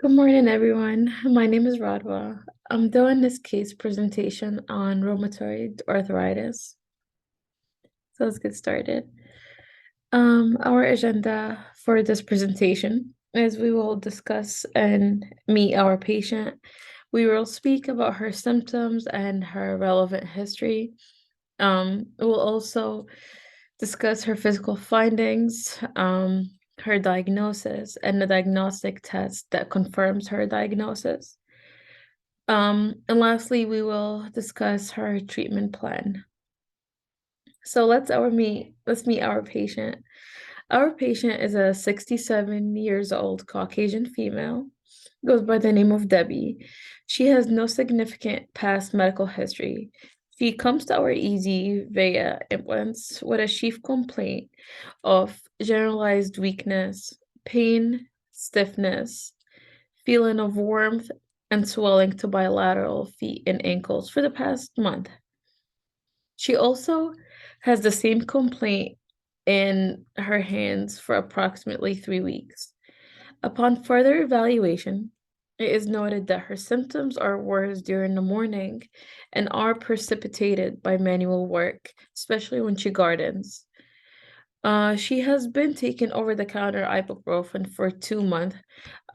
Good morning, everyone. My name is Radwa. I'm doing this case presentation on rheumatoid arthritis. So let's get started. Our agenda for this presentation is we will discuss and meet our patient. We will speak about her symptoms and her relevant history. We'll also discuss her physical findings, her diagnosis, and the diagnostic test that confirms her diagnosis. And lastly, we will discuss her treatment plan. So let's meet our patient. Our patient is a 67 years old Caucasian female, goes by the name of Debbie. She has no significant past medical history. She comes to our ED via implants with a chief complaint of generalized weakness, pain, stiffness, feeling of warmth, and swelling to bilateral feet and ankles for the past month. She also has the same complaint in her hands for approximately 3 weeks. Upon further evaluation, it is noted that her symptoms are worse during the morning and are precipitated by manual work, especially when she gardens. She has been taking over-the-counter ibuprofen for 2 months,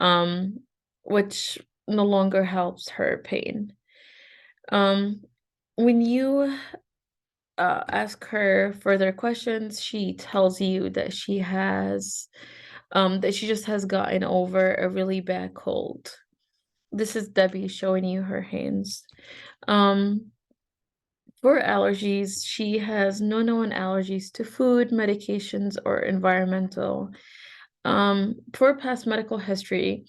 um, which no longer helps her pain. When you ask her further questions, she tells you that she just has gotten over a really bad cold. This is Debbie showing you her hands. For allergies, she has no known allergies to food, medications, or environmental. For past medical history,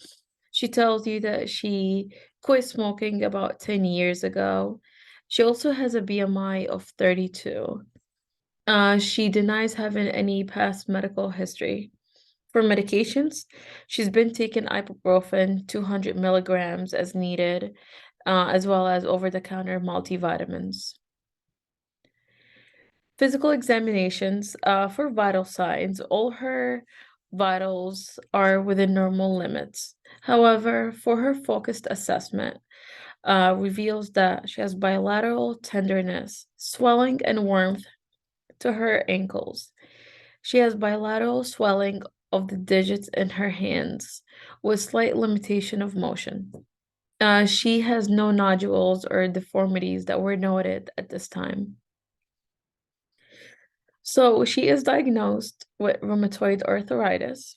she tells you that she quit smoking about 10 years ago. She also has a BMI of 32. She denies having any past medical history. For medications, she's been taking ibuprofen 200 milligrams as needed, as well as over-the-counter multivitamins. Physical examinations, for vital signs, all her vitals are within normal limits. However, for her focused assessment, reveals that she has bilateral tenderness, swelling, and warmth to her ankles. She has bilateral swelling of the digits in her hands with slight limitation of motion. She has no nodules or deformities that were noted at this time. So she is diagnosed with rheumatoid arthritis,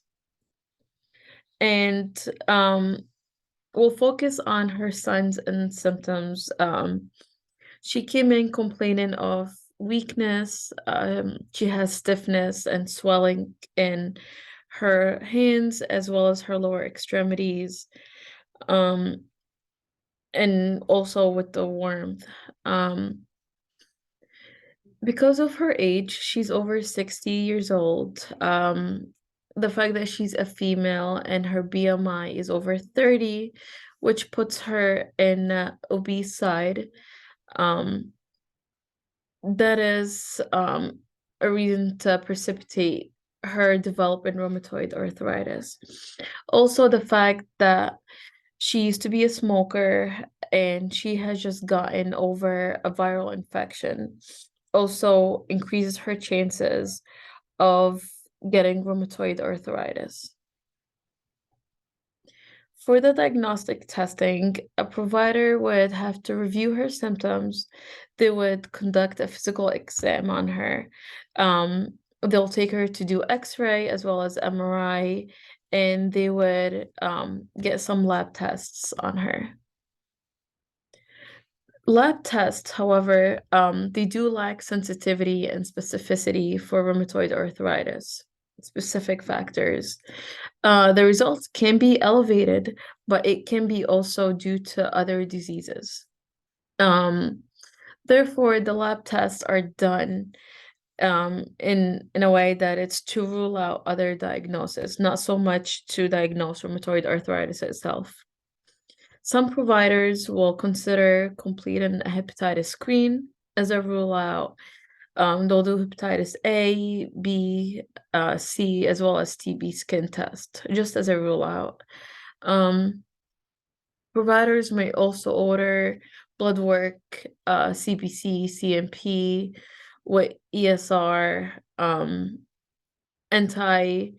and we'll focus on her signs and symptoms. She came in complaining of weakness. She has stiffness and swelling in her hands as well as her lower extremities, and also with the warmth. Because of her age, she's over 60 years old. The fact that she's a female and her BMI is over 30, which puts her in obese side. That is a reason to precipitate her developing rheumatoid arthritis. Also, the fact that she used to be a smoker and she has just gotten over a viral infection also increases her chances of getting rheumatoid arthritis. For the diagnostic testing, a provider would have to review her symptoms. They would conduct a physical exam on her. They'll take her to do X-ray as well as MRI, and they would get some lab tests on her. Lab tests, however, they do lack sensitivity and specificity for rheumatoid arthritis, specific factors. The results can be elevated, but it can be also due to other diseases. Therefore, the lab tests are done in a way that it's to rule out other diagnoses, not so much to diagnose rheumatoid arthritis itself. Some providers will consider completing a hepatitis screen as a rule out. They'll do hepatitis A, B, C, as well as TB skin test, just as a rule out. Providers may also order blood work, CBC, CMP, with ESR, anti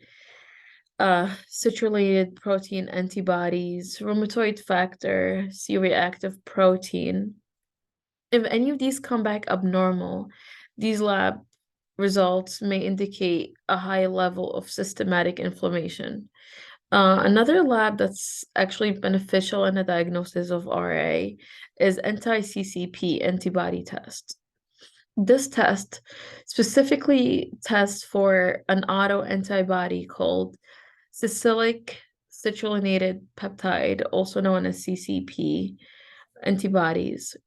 citrulated protein antibodies, rheumatoid factor, C-reactive protein. If any of these come back abnormal, these lab results may indicate a high level of systematic inflammation. Another lab that's actually beneficial in the diagnosis of RA is anti-CCP antibody test. This test specifically tests for an autoantibody called Cyclic citrullinated peptide, also known as CCP antibodies.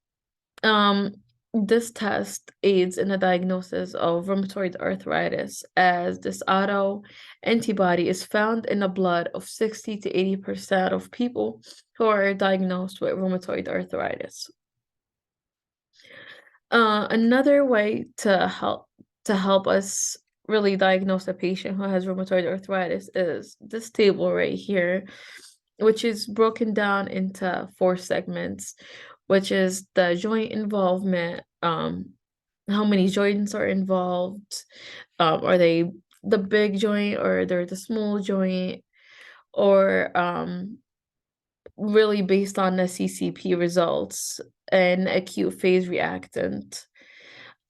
Um, this test aids in the diagnosis of rheumatoid arthritis, as this auto antibody is found in the blood of 60 to 80% of people who are diagnosed with rheumatoid arthritis. Another way to help us really diagnose a patient who has rheumatoid arthritis is this table right here, which is broken down into 4 segments, which is the joint involvement, how many joints are involved, are they the big joint or they're the small joint, or really based on the CCP results and acute phase reactant,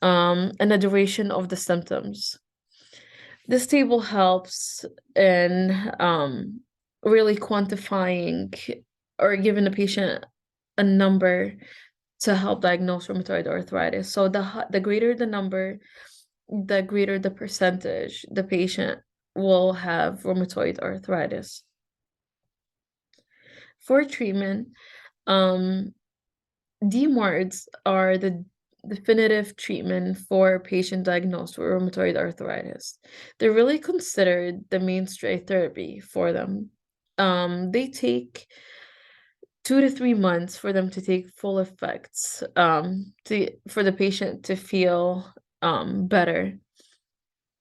and the duration of the symptoms. This table helps in really quantifying or giving the patient a number to help diagnose rheumatoid arthritis. So the greater the number, the greater the percentage the patient will have rheumatoid arthritis. For treatment, DMARDs are the definitive treatment for patient diagnosed with rheumatoid arthritis. They're really considered the mainstay therapy for them. They take 2 to 3 months for them to take full effects, for the patient to feel better.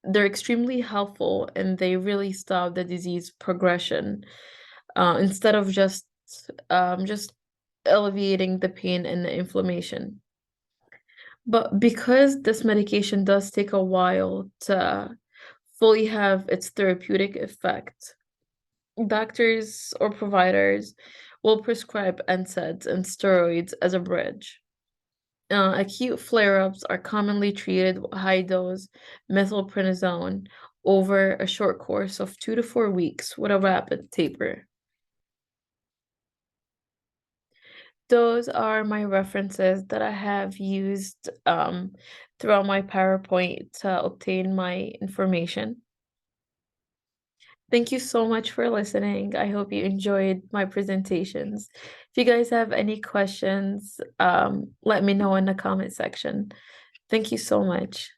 They're extremely helpful and they really stop the disease progression, instead of just alleviating the pain and the inflammation. But because this medication does take a while to fully have its therapeutic effect, doctors or providers will prescribe NSAIDs and steroids as a bridge. Acute flare-ups are commonly treated with high-dose methylprednisolone over a short course of 2 to 4 weeks with a rapid taper. Those are my references that I have used throughout my PowerPoint to obtain my information. Thank you so much for listening. I hope you enjoyed my presentations. If you guys have any questions, let me know in the comment section. Thank you so much.